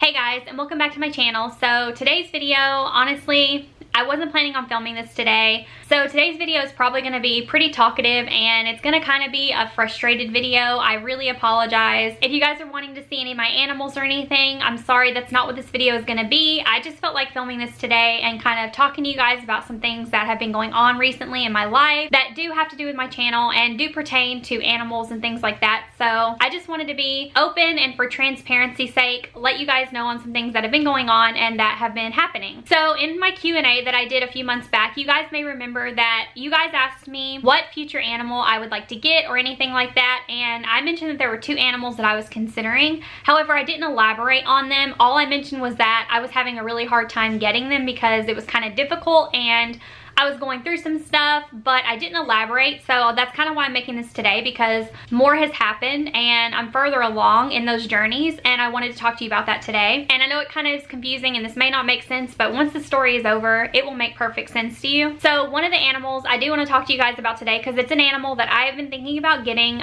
Hey guys, and welcome back to my channel. So today's video, honestly, I wasn't planning on filming this today. So today's video is probably going to be pretty talkative and it's going to kind of be a frustrated video. I really apologize. If you guys are wanting to see any of my animals or anything, I'm sorry, that's not what this video is going to be. I just felt like filming this today and kind of talking to you guys about some things that have been going on recently in my life that do have to do with my channel and do pertain to animals and things like that. So I just wanted to be open and for transparency's sake, let you guys know on some things that have been going on and that have been happening. So in my Q&A that I did a few months back, you guys may remember that you guys asked me what future animal I would like to get or anything like that, and I mentioned that there were two animals that I was considering. However, I didn't elaborate on them. All I mentioned was that I was having a really hard time getting them because it was kind of difficult and I was going through some stuff, but I didn't elaborate. So that's kind of why I'm making this today, because more has happened and I'm further along in those journeys and I wanted to talk to you about that today. And I know it kind of is confusing and this may not make sense, but once the story is over, it will make perfect sense to you. So one of the animals I do want to talk to you guys about today, because it's an animal that I have been thinking about getting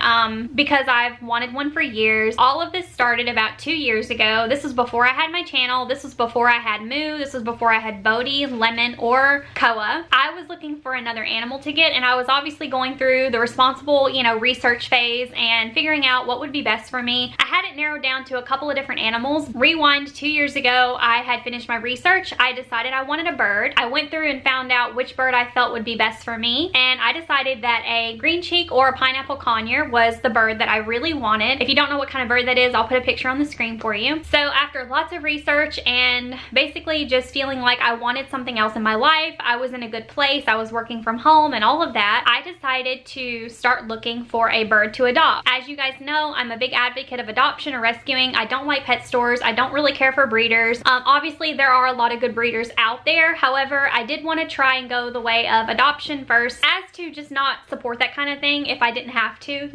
because I've wanted one for years. All of this started about 2 years ago. This was before I had my channel. This was before I had Moo. This was before I had Bodie, Lemon, or Koa. I was looking for another animal to get, and I was obviously going through the responsible, research phase and figuring out what would be best for me. I had it narrowed down to a couple of different animals. Rewind 2 years ago, I had finished my research. I decided I wanted a bird. I went through and found out which bird I felt would be best for me, and I decided that a green cheek or a pineapple conure was the bird that I really wanted. If you don't know what kind of bird that is, I'll put a picture on the screen for you. So after lots of research and basically just feeling like I wanted something else in my life, I was in a good place, I was working from home and all of that, I decided to start looking for a bird to adopt. As you guys know, I'm a big advocate of adoption or rescuing. I don't like pet stores. I don't really care for breeders. Obviously, there are a lot of good breeders out there. However, I did want to try and go the way of adoption first, as to just not support that kind of thing if I didn't have to,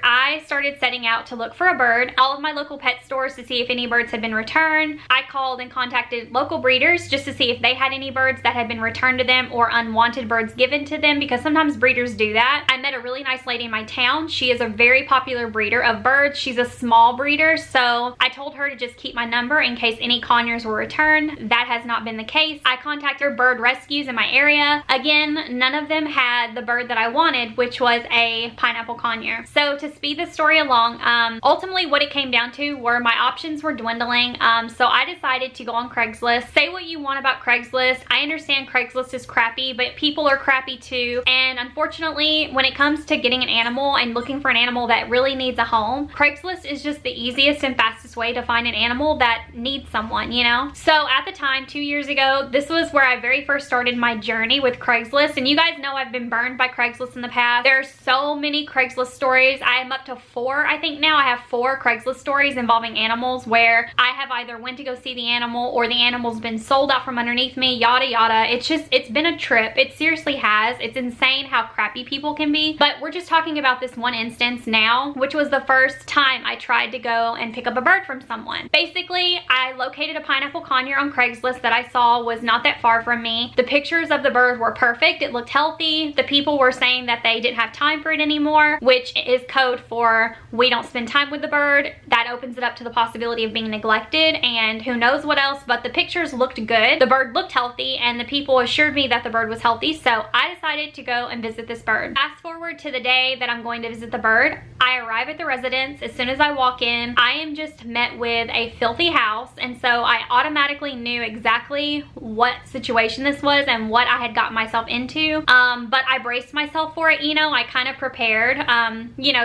I started setting out to look for a bird, all of my local pet stores to see if any birds had been returned. I called and contacted local breeders just to see if they had any birds that had been returned to them or unwanted birds given to them, because sometimes breeders do that. I met a really nice lady in my town. She is a very popular breeder of birds. She's a small breeder, so I told her to just keep my number in case any conures were returned. That has not been the case. I contacted bird rescues in my area. Again, none of them had the bird that I wanted, which was a pineapple conure. So to speed the story along, ultimately what it came down to were my options were dwindling. So I decided to go on Craigslist. Say what you want about Craigslist. I understand Craigslist is crappy, but people are crappy too, and unfortunately when it comes to getting an animal and looking for an animal that really needs a home, Craigslist is just the easiest and fastest way to find an animal that needs someone, So at the time, 2 years ago, this was where I very first started my journey with Craigslist, and you guys know I've been burned by Craigslist in the past. There's so many Craigslist stories. I am up to 4. I think now I have 4 Craigslist stories involving animals where I have either went to go see the animal or the animal's been sold out from underneath me, yada yada. It's been a trip. It seriously has. It's insane how crappy people can be. But we're just talking about this one instance now, which was the first time I tried to go and pick up a bird from someone. Basically, I located a pineapple conure on Craigslist that I saw was not that far from me. The pictures of the bird were perfect. It looked healthy. The people were saying that they didn't have time for it anymore, which is code for we don't spend time with the bird. That opens it up to the possibility of being neglected and who knows what else, but the pictures looked good. The bird looked healthy and the people assured me that the bird was healthy, so I decided to go and visit this bird. Fast forward to the day that I'm going to visit the bird. I arrive at the residence. As soon as I walk in, I am just met with a filthy house, and so I automatically knew exactly what situation this was and what I had gotten myself into. But I braced myself for it, I kind of prepared,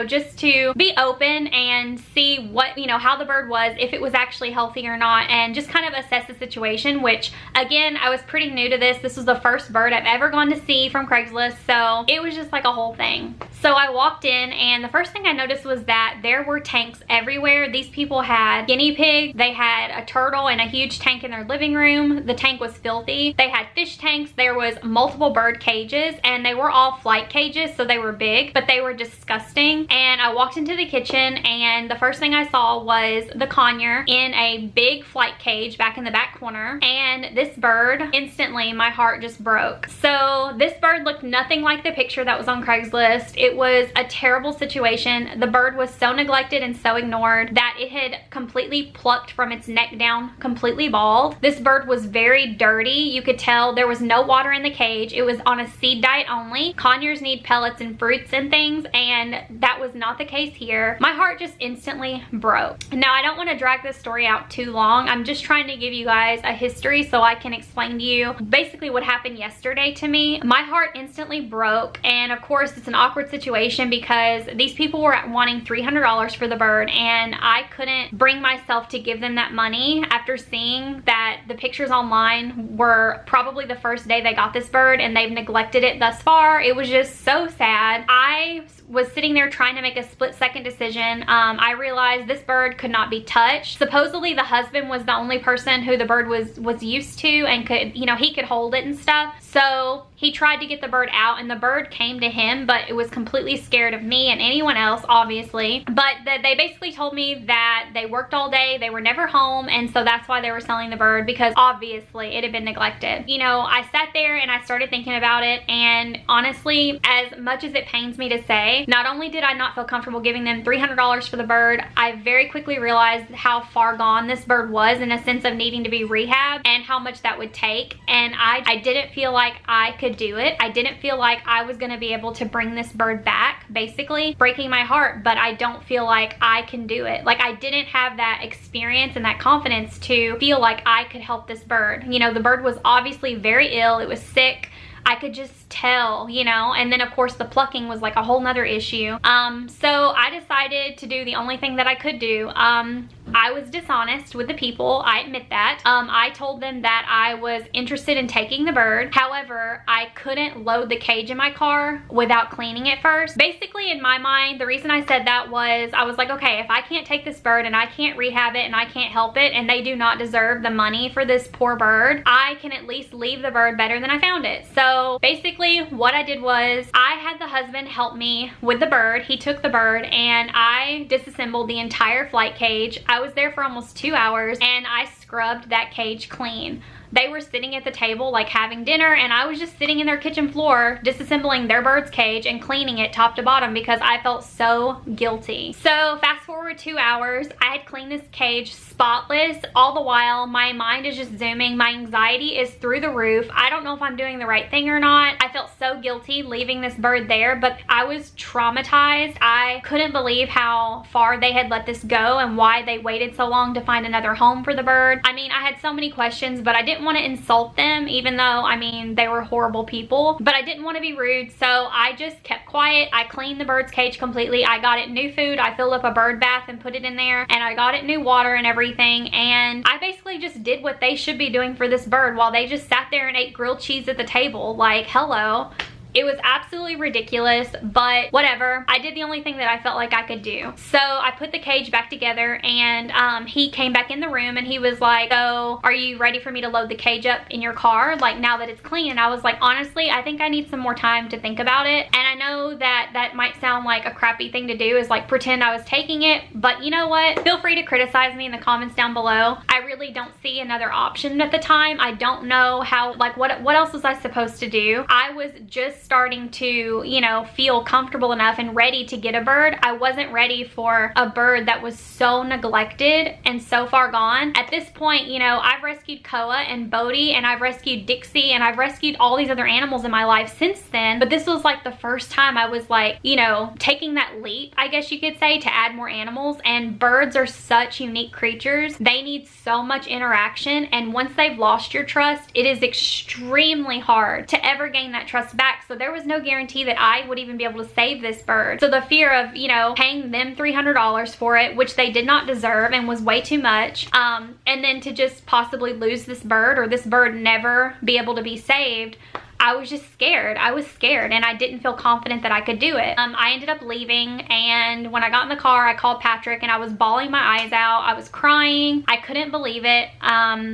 just to be open and see what, how the bird was, if it was actually healthy or not, and just kind of assess the situation, which again, I was pretty new to this. This was the first bird I've ever gone to see from Craigslist, so it was just like a whole thing. So I walked in and the first thing I noticed was that there were tanks everywhere. These people had guinea pigs, they had a turtle and a huge tank in their living room. The tank was filthy. They had fish tanks. There was multiple bird cages and they were all flight cages, so they were big, but they were disgusting. And I walked into the kitchen and the first thing I saw was the conure in a big flight cage back in the back corner, and this bird, instantly my heart just broke. broke. So this bird looked nothing like the picture that was on Craigslist. It was a terrible situation. The bird was so neglected and so ignored that it had completely plucked from its neck down, completely bald. This bird was very dirty. You could tell there was no water in the cage. It was on a seed diet only. Conures need pellets and fruits and things, and that was not the case here. My heart just instantly broke. Now, I don't want to drag this story out too long. I'm just trying to give you guys a history so I can explain to you basically what happened yesterday to me. My heart instantly broke, and of course it's an awkward situation because these people were wanting $300 for the bird, and I couldn't bring myself to give them that money after seeing that the pictures online were probably the first day they got this bird and they've neglected it thus far. It was just so sad. I was sitting there trying to make a split-second decision. I realized this bird could not be touched. Supposedly the husband was the only person who the bird was used to and could, you know, he could hold it and stuff. So he tried to get the bird out and the bird came to him, but it was completely scared of me and anyone else, obviously. But they basically told me that they worked all day, they were never home, and so that's why they were selling the bird, because obviously it had been neglected. You know, I sat there and I started thinking about it, and honestly, as much as it pains me to say, not only did I not feel comfortable giving them $300 for the bird, I very quickly realized how far gone this bird was in a sense of needing to be rehabbed and how much that would take, and I didn't feel like I could do it. I didn't feel like I was going to be able to bring this bird back, basically breaking my heart, but I don't feel like I can do it. Like, I didn't have that experience and that confidence to feel like I could help this bird. You know, the bird was obviously very ill. It was sick. I could just tell, you know, and then of course the plucking was like a whole nother issue. So I decided to do the only thing that I could do. I was dishonest with the people, I admit that. I told them that I was interested in taking the bird. However, I couldn't load the cage in my car without cleaning it first. Basically, in my mind, the reason I said that was I was like, okay, if I can't take this bird and I can't rehab it and I can't help it and they do not deserve the money for this poor bird, I can at least leave the bird better than I found it. So basically what I did was I had the husband help me with the bird. He took the bird and I disassembled the entire flight cage. I was there for almost 2 hours and I scrubbed that cage clean. They were sitting at the table like having dinner, and I was just sitting in their kitchen floor disassembling their bird's cage and cleaning it top to bottom because I felt so guilty. So fast forward 2 hours, I had cleaned this cage spotless. All the while my mind is just zooming. My anxiety is through the roof. I don't know if I'm doing the right thing or not. I felt so guilty leaving this bird there, but I was traumatized. I couldn't believe how far they had let this go and why they waited so long to find another home for the bird. I mean, I had so many questions, but I didn't want to insult them, even though, I mean, they were horrible people, but I didn't want to be rude, so I just kept quiet. I cleaned the bird's cage completely. I got it new food. I filled up a bird bath and put it in there, and I got it new water and everything, and I basically just did what they should be doing for this bird while they just sat there and ate grilled cheese at the table. Like, hello. It was absolutely ridiculous, but whatever. I did the only thing that I felt like I could do. So I put the cage back together, and he came back in the room and he was like, so are you ready for me to load the cage up in your car, like now that it's clean? And I was like, honestly, I think I need some more time to think about it. And I know that that might sound like a crappy thing to do, is like pretend I was taking it, but you know what? Feel free to criticize me in the comments down below. I really don't see another option at the time. I don't know how, like, what else was I supposed to do? I was just starting to, you know, feel comfortable enough and ready to get a bird. I wasn't ready for a bird that was so neglected and so far gone. At this point, you know, I've rescued Koa and Bodhi, and I've rescued Dixie, and I've rescued all these other animals in my life since then, but this was like the first time I was like, you know, taking that leap, I guess you could say, to add more animals. And birds are such unique creatures. They need so much interaction, and once they've lost your trust, it is extremely hard to ever gain that trust back. So there was no guarantee that I would even be able to save this bird. So the fear of, you know, paying them $300 for it, which they did not deserve and was way too much, and then to just possibly lose this bird, or this bird never be able to be saved, I was just scared. I was scared, and I didn't feel confident that I could do it. I ended up leaving, and when I got in the car, I called Patrick, and I was bawling my eyes out. I was crying. I couldn't believe it.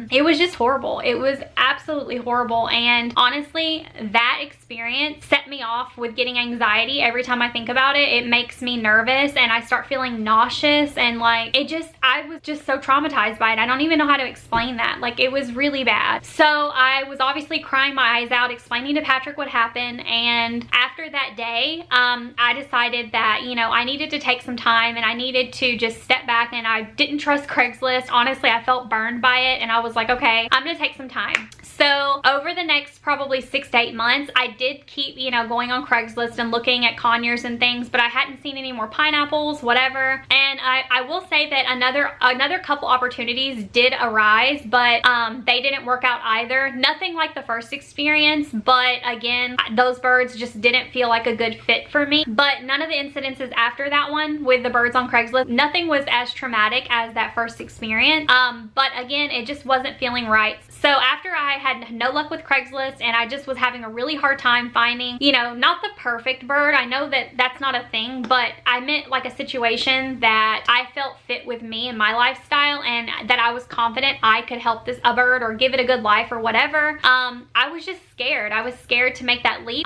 It was just horrible. It was absolutely horrible, and honestly, that experience set me off with getting anxiety every time I think about it. It makes me nervous, and I start feeling nauseous, and like, I was just so traumatized by it. I don't even know how to explain that. Like, it was really bad. So I was obviously crying my eyes out, explaining explaining to Patrick what happened, and after that day, I decided that, you know, I needed to take some time and I needed to just step back, and I didn't trust Craigslist. Honestly, I felt burned by it, and I was like, okay, I'm gonna take some time. So over the next probably 6 to 8 months, I did keep, you know, going on Craigslist and looking at conures and things, but I hadn't seen any more pineapples, whatever. And I will say that another couple opportunities did arise, but they didn't work out either. Nothing like the first experience, but again, those birds just didn't feel like a good fit for me. But none of the incidences after that one with the birds on Craigslist, nothing was as traumatic as that first experience. But again, it just wasn't feeling right. So after I had no luck with Craigslist and I just was having a really hard time finding, you know, not the perfect bird. I know that that's not a thing, but I meant like a situation that I felt fit with me and my lifestyle, and that I was confident I could help a bird or give it a good life or whatever. I was just scared. I was scared to make that leap.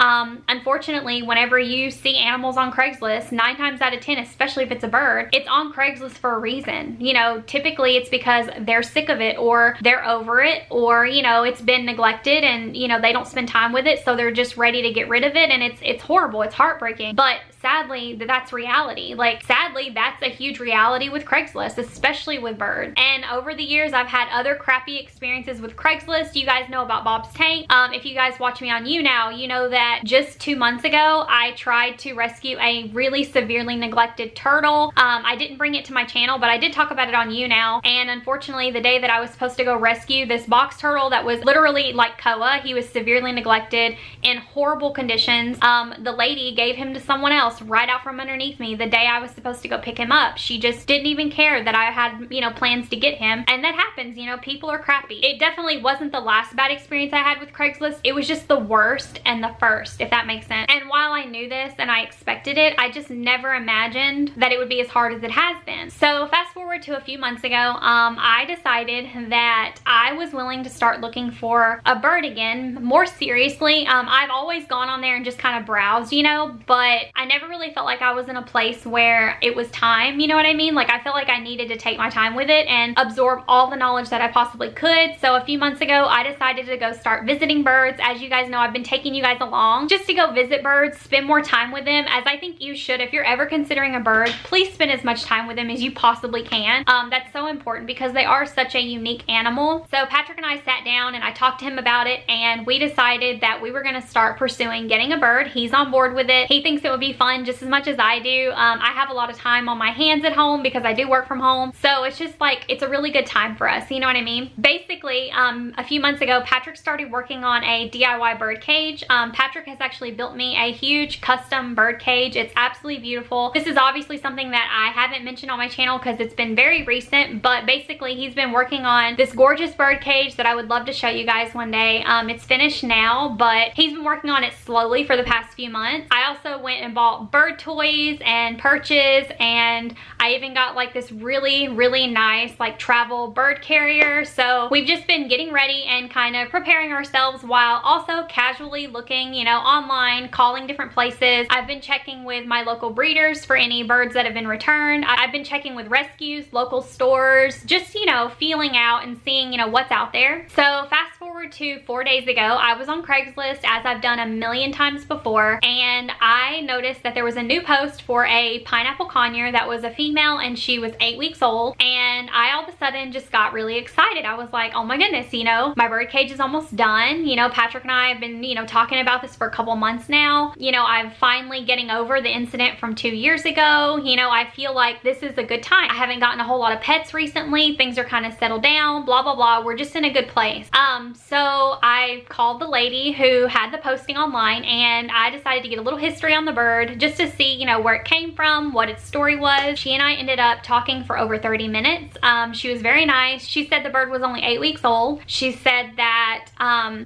Unfortunately, whenever you see animals on Craigslist, 9 times out of 10, especially if it's a bird, it's on Craigslist for a reason. You know, typically it's because they're sick of it, or they're over it, or, you know, it's been neglected and, you know, they don't spend time with it, so they're just ready to get rid of it, and it's horrible. It's heartbreaking. But sadly, that's reality. Like, sadly, that's a huge reality with Craigslist, especially with birds. And over the years, I've had other crappy experiences with Craigslist. You guys know about Bob's Tank. If you guys watch me on YouNow, you know that just 2 months ago, I tried to rescue a really severely neglected turtle. I didn't bring it to my channel, but I did talk about it on YouNow. And unfortunately, the day that I was supposed to go rescue this box turtle that was literally like Koa, he was severely neglected in horrible conditions. The lady gave him to someone else right out from underneath me the day I was supposed to go pick him up. She just didn't even care that I had, you know, plans to get him. And that happens, you know, people are crappy. It definitely wasn't the last bad experience I had with Craigslist. It was just the worst and the first, if that makes sense. And while I knew this and I expected it, I just never imagined that it would be as hard as it has been. So fast forward to a few months ago, I decided that I was willing to start looking for a bird again, more seriously. I've always gone on there and just kind of browsed, you know, but I never really felt like I was in a place where it was time, you know what I mean? Like, I felt like I needed to take my time with it and absorb all the knowledge that I possibly could. So a few months ago, I decided to go start visiting birds. As you guys know, I've been taking you guys along just to go visit birds, spend more time with them, as I think you should. If you're ever considering a bird, please spend as much time with them as you possibly can. That's so important because they are such a unique animal. So Patrick and I sat down and I talked to him about it, and we decided that we were going to start pursuing getting a bird. He's on board with it. He thinks it would be fun just as much as I do. I have a lot of time on my hands at home because I do work from home. So it's just like, it's a really good time for us. You know what I mean? Basically, a few months ago, Patrick started working on a DIY bird cage. Patrick has actually built me a huge custom bird cage. It's absolutely beautiful. This is obviously something that I haven't mentioned on my channel because it's been very recent, but basically he's been working on this gorgeous bird cage that I would love to show you guys one day. It's finished now, but he's been working on it slowly for the past few months. I also went and bought bird toys and perches, and I even got like this really nice like travel bird carrier. So we've just been getting ready and kind of preparing ourselves while also casually looking, you know, online, calling different places. I've been checking with my local breeders for any birds that have been returned. I've been checking with rescues, local stores, just, you know, feeling out and seeing, you know, what's out there. So fast forward to 4 days ago, I was on Craigslist, as I've done a million times before, and I noticed that there was a new post for a pineapple conure that was a female, and she was 8 weeks old, and I all of a sudden just got really excited. I was like, oh my goodness, you know, my bird cage is almost done. You know, Patrick and I have been, you know, talking about this for a couple months now. You know, I'm finally getting over the incident from 2 years ago. You know, I feel like this is a good time. I haven't gotten a whole lot of pets recently. Things are kind of settled down, blah, blah, blah. We're just in a good place. So I called the lady who had the posting online, and I decided to get a little history on the bird just to see, you know, where it came from, what its story was. She and I ended up talking for over 30 minutes. She was very nice. She said the bird was only 8 weeks old. She said that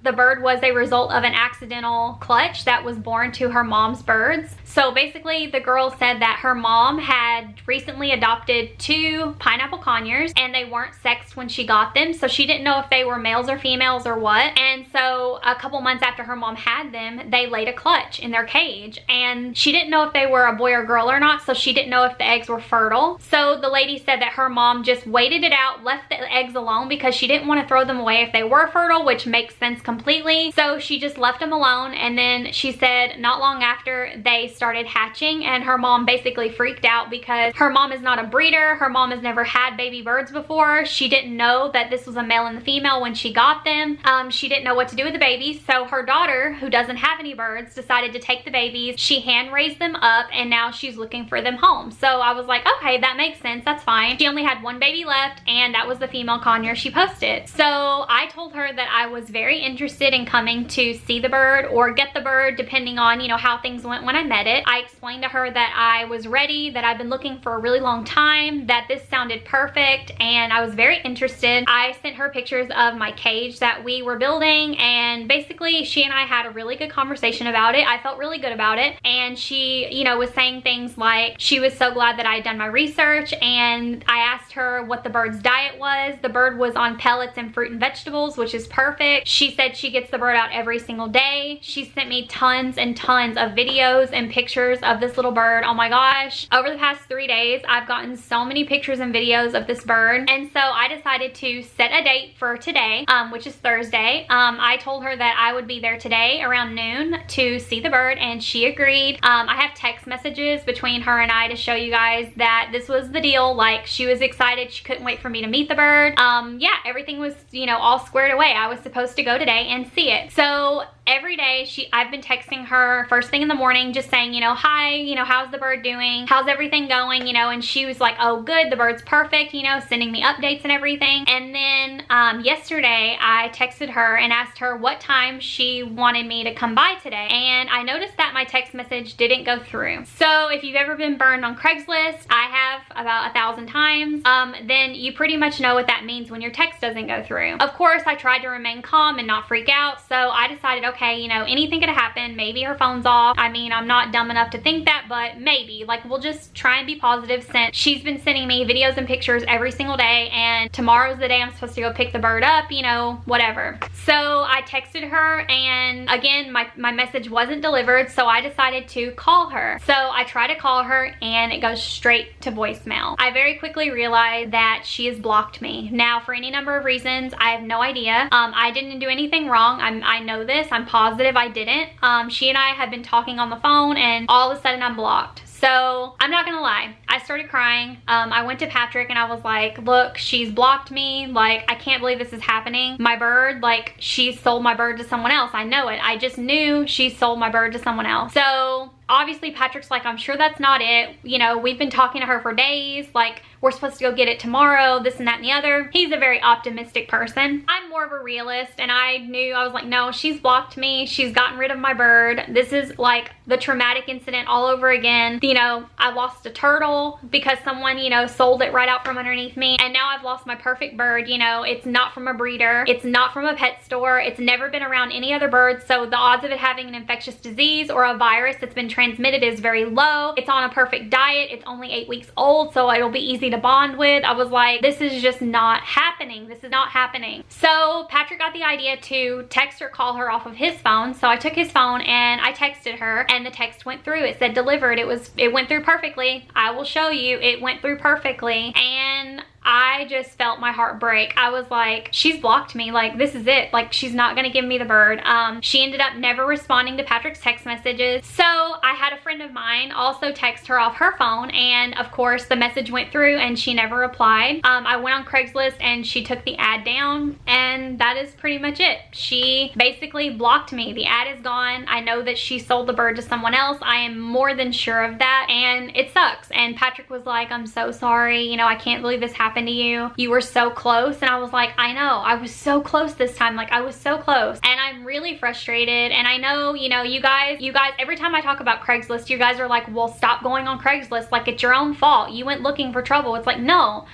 the bird was a result of an accidental clutch that was born to her mom's birds. So basically, the girl said that her mom had recently adopted 2 pineapple conures, and they weren't sexed when she got them, so she didn't know if they were males or females or sure what. And so a couple months after her mom had them, they laid a clutch in their cage, and she didn't know if they were a boy or girl or not, so she didn't know if the eggs were fertile. So the lady said that her mom just waited it out, left the eggs alone because she didn't want to throw them away if they were fertile, which makes sense completely. So she just left them alone, and then she said not long after they started hatching, and her mom basically freaked out because her mom is not a breeder. Her mom has never had baby birds before. She didn't know that this was a male and a female when she got them. She didn't know what to do with the babies, so her daughter, who doesn't have any birds, decided to take the babies. She hand raised them up, and now she's looking for them home. So I was like, okay, that makes sense, that's fine. She only had one baby left, and that was the female conure she posted. So I told her that I was very interested in coming to see the bird or get the bird, depending on, you know, how things went when I met it. I explained to her that I was ready, that I've been looking for a really long time, that this sounded perfect, and I was very interested. I sent her pictures of my cage that we were building, and basically she and I had a really good conversation about it. I felt really good about it, and she, you know, was saying things like she was so glad that I had done my research, and I asked her what the bird's diet was. The bird was on pellets and fruit and vegetables, which is perfect. She said she gets the bird out every single day. She sent me tons and tons of videos and pictures of this little bird. Oh my gosh. Over the past 3 days, I've gotten so many pictures and videos of this bird, and so I decided to set a date for today, which is Thursday. I told her that I would be there today around noon to see the bird, and she agreed. I have text messages between her and I to show you guys that this was the deal. Like, she was excited. She couldn't wait for me to meet the bird. Yeah, everything was, you know, all squared away. I was supposed to go today and see it. So every day I've been texting her first thing in the morning, just saying, you know, hi, you know, how's the bird doing? How's everything going? You know, and she was like, oh good, the bird's perfect, you know, sending me updates and everything. And then yesterday I texted her and asked her what time she wanted me to come by today. And I noticed that my text message didn't go through. So if you've ever been burned on Craigslist, I have about 1,000 times, then you pretty much know what that means when your text doesn't go through. Of course, I tried to remain calm and not freak out. So I decided, okay, you know, anything could happen. Maybe her phone's off. I mean, I'm not dumb enough to think that, but maybe. Like, we'll just try and be positive since she's been sending me videos and pictures every single day, and tomorrow's the day I'm supposed to go pick the bird up, you know, whatever. So I texted her, and again, my message wasn't delivered, so I decided to call her. So I try to call her, and it goes straight to voicemail. I very quickly realized that she has blocked me. Now, for any number of reasons, I have no idea. I didn't do anything wrong. I know this. I'm positive I didn't. She and I had been talking on the phone, and all of a sudden I'm blocked. So I'm not gonna lie, I started crying. I went to Patrick and I was like, look, she's blocked me. Like, I can't believe this is happening. My bird, like, she sold my bird to someone else. I know it. I just knew she sold my bird to someone else. So obviously Patrick's like, I'm sure that's not it. You know, we've been talking to her for days. Like, we're supposed to go get it tomorrow, this and that and the other. He's a very optimistic person. I'm more of a realist, and I was like, no, she's blocked me. She's gotten rid of my bird. This is like the traumatic incident all over again. You know, I lost a turtle because someone, you know, sold it right out from underneath me. And now I've lost my perfect bird. You know, it's not from a breeder. It's not from a pet store. It's never been around any other birds. So the odds of it having an infectious disease or a virus that's been transmitted is very low. It's on a perfect diet. It's only 8 weeks old, so it'll be easy to bond with. I was like, this is just not happening. This is not happening. So Patrick got the idea to text or call her off of his phone. So I took his phone and I texted her, and the text went through. It said delivered. It went through perfectly. I will show you. It went through perfectly. And I just felt my heart break. I was like, she's blocked me. Like, this is it. Like, she's not gonna give me the bird. She ended up never responding to Patrick's text messages. So I had a friend of mine also text her off her phone, and of course the message went through and she never replied. I went on Craigslist and she took the ad down, and that is pretty much it. She basically blocked me. The ad is gone. I know that she sold the bird to someone else. I am more than sure of that, and it sucks. And Patrick was like, I'm so sorry. You know, I can't believe this happened to you. You were so close. And I was like, I know, I was so close this time. Like, I was so close. And I'm really frustrated. And I know, you know, you guys, every time I talk about Craigslist, you guys are like, well, stop going on Craigslist. Like, it's your own fault. You went looking for trouble. It's like, no.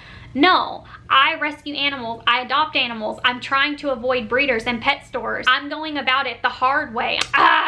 I rescue animals. I adopt animals. I'm trying to avoid breeders and pet stores. I'm going about it the hard way.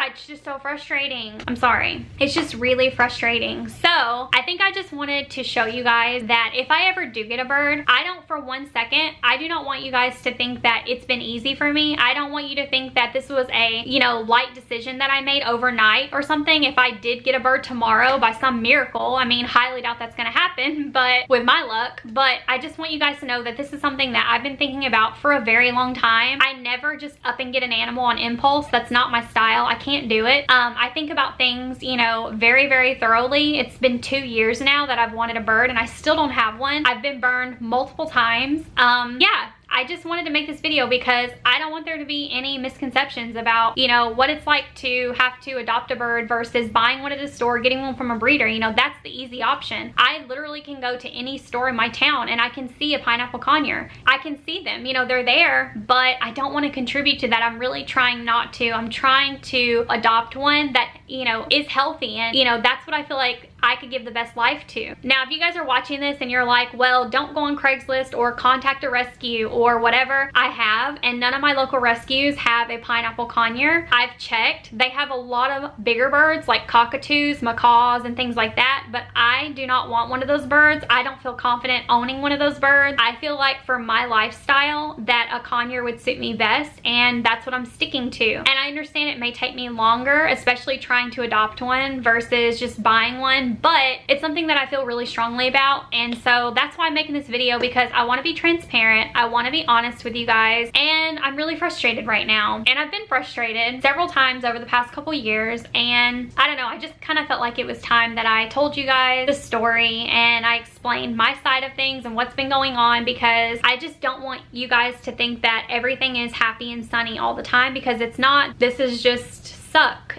It's just so frustrating. I'm sorry. It's just really frustrating. So I think I just wanted to show you guys that if I ever do get a bird, I don't don't for one second, I do not want you guys to think that it's been easy for me. I don't want you to think that this was a, you know, light decision that I made overnight or something. If I did get a bird tomorrow by some miracle, I mean, highly doubt that's gonna happen, but with my luck. But I just want you guys to know that this is something that I've been thinking about for a very long time. I never just up and get an animal on impulse. That's not my style. I can't do it. I think about things, you know, very, very thoroughly. It's been 2 years now that I've wanted a bird and I still don't have one. I've been burned multiple times. Yeah. I just wanted to make this video because I don't want there to be any misconceptions about, you know, what it's like to have to adopt a bird versus buying one at a store, getting one from a breeder. You know, that's the easy option. I literally can go to any store in my town and I can see a pineapple conure. I can see them, you know, they're there, but I don't want to contribute to that. I'm really trying not to. I'm trying to adopt one that, you know, is healthy, and, you know, that's what I feel like I could give the best life to. Now, if you guys are watching this and you're like, well, don't go on Craigslist or contact a rescue or whatever, I have, and none of my local rescues have a pineapple conure. I've checked. They have a lot of bigger birds like cockatoos, macaws, and things like that, but I do not want one of those birds. I don't feel confident owning one of those birds. I feel like for my lifestyle that a conure would suit me best, and that's what I'm sticking to. And I understand it may take me longer, especially trying to adopt one versus just buying one, but it's something that I feel really strongly about, and so that's why I'm making this video, because I want to be transparent. I want to be honest with you guys, and I'm really frustrated right now. And I've been frustrated several times over the past couple years, and I don't know, I just kind of felt like it was time that I told you guys the story and I explained my side of things and what's been going on, because I just don't want you guys to think that everything is happy and sunny all the time, because it's not. This is just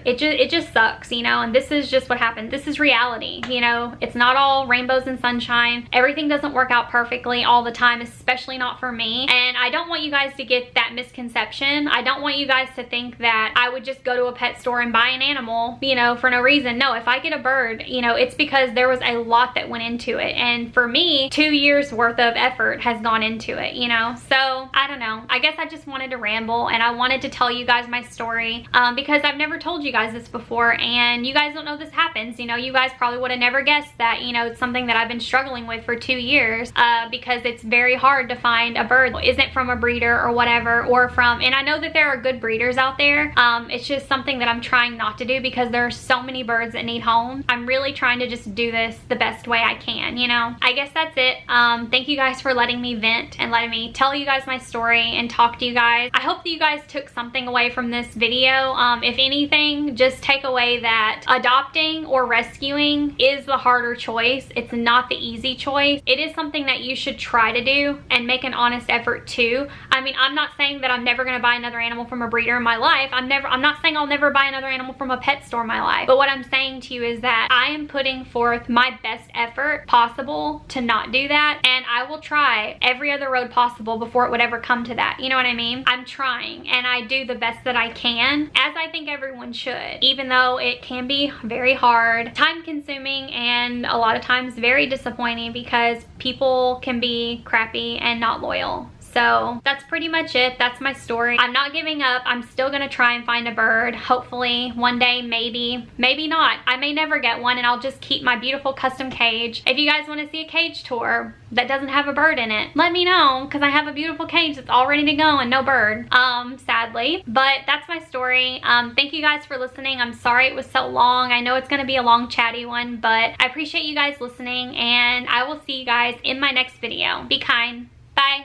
it just sucks, you know, and this is just what happened. This is reality, you know. It's not all rainbows and sunshine. Everything doesn't work out perfectly all the time, especially not for me. And I don't want you guys to get that misconception. I don't want you guys to think that I would just go to a pet store and buy an animal, you know, for no reason. No, if I get a bird, you know, it's because there was a lot that went into it. And for me, 2 years worth of effort has gone into it, you know. So I don't know. I guess I just wanted to ramble, and I wanted to tell you guys my story because I've never told you guys this before, and you guys don't know this happens. You know, you guys probably would have never guessed that, you know, it's something that I've been struggling with for 2 years because it's very hard to find a bird that isn't from a breeder or whatever, or from, and I know that there are good breeders out there. It's just something that I'm trying not to do because there are so many birds that need homes. I'm really trying to just do this the best way I can, you know. I guess that's it. Thank you guys for letting me vent and letting me tell you guys my story and talk to you guys. I hope that you guys took something away from this video. If anything, just take away that adopting or rescuing is the harder choice. It's not the easy choice. It is something that you should try to do and make an honest effort to. I mean, I'm not saying that I'm never going to buy another animal from a breeder in my life. I'm not saying I'll never buy another animal from a pet store in my life. But what I'm saying to you is that I am putting forth my best effort possible to not do that, and I will try every other road possible before it would ever come to that. You know what I mean? I'm trying, and I do the best that I can, as I think everyone should, even though it can be very hard, time consuming, and a lot of times very disappointing because people can be crappy and not loyal. So that's pretty much it. That's my story. I'm not giving up. I'm still gonna try and find a bird. Hopefully one day, maybe not. I may never get one, and I'll just keep my beautiful custom cage. If you guys want to see a cage tour that doesn't have a bird in it, let me know, because I have a beautiful cage that's all ready to go and no bird, sadly. But that's my story. Thank you guys for listening. I'm sorry it was so long. I know it's gonna be a long chatty one, but I appreciate you guys listening, and I will see you guys in my next video. Be kind. Bye.